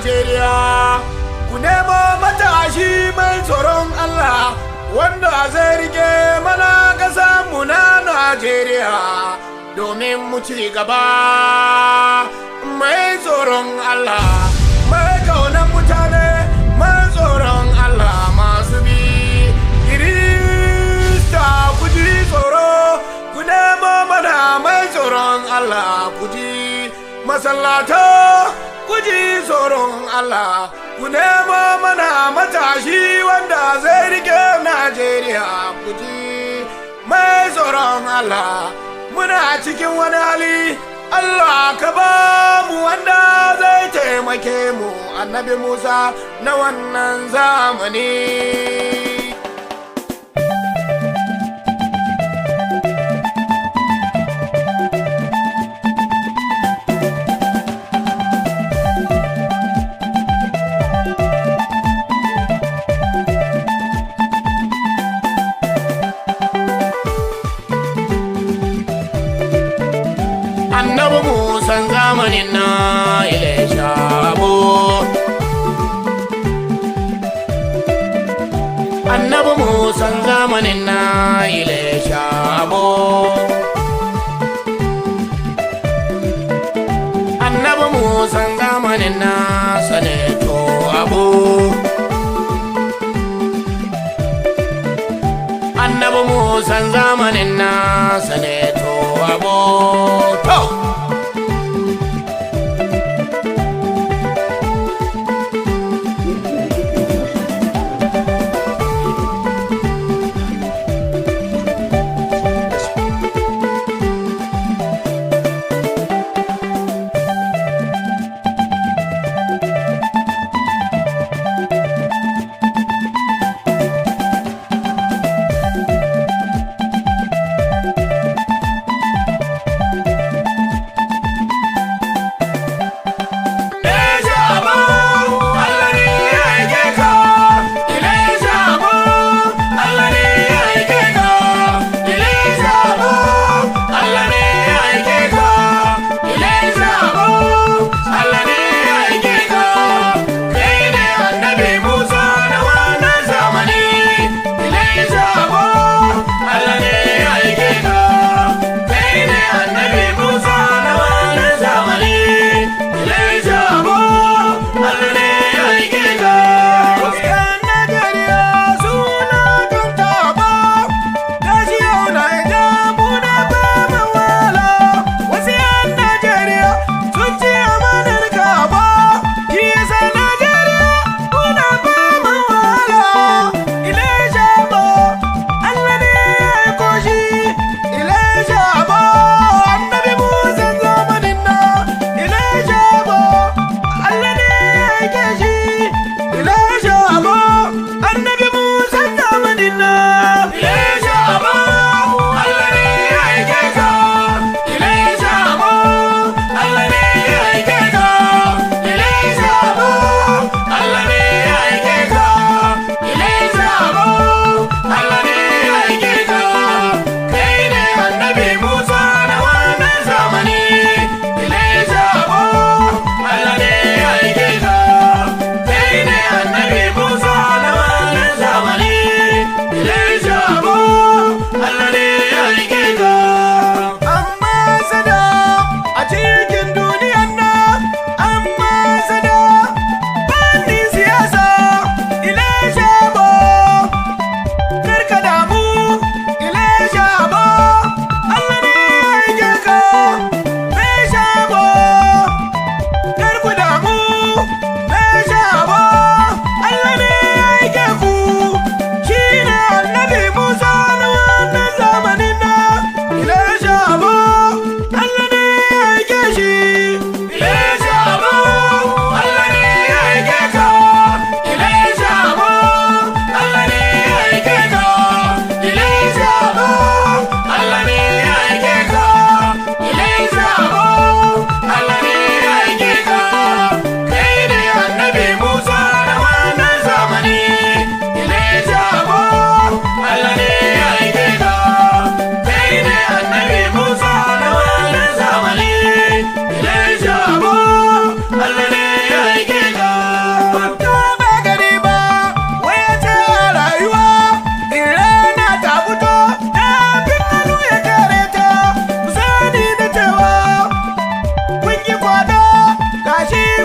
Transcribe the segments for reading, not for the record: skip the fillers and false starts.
Najeriya. Ku nemo matashi mai tsoron Allah wanda zai rike mana ƙasarmu na Najeriya domin mu ci gaba. Mai tsoron Allah, mai kaunar mutane, mai tsoron Allah masu bi. Kirista ku ji tsoro, ku nemo mana mai tsoron Allah ku ji. Masallata ku ji tsoron Allah, ku nemo mana matashi wanda zai rike Najeriya ku ji. Mai tsoron Allah, muna cikin wani hali, Allah ka ba mu wanda zai taimake mu. Annabi Musa na wannan zamani. Annabi Musan zamanin na Elisha bo. Annabi Musan zamanin na Elisha bo. Annabi Musan zamanin na Saneto abu. Annabi Musan zamanin na Saneto abu.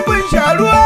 kun sha ruwa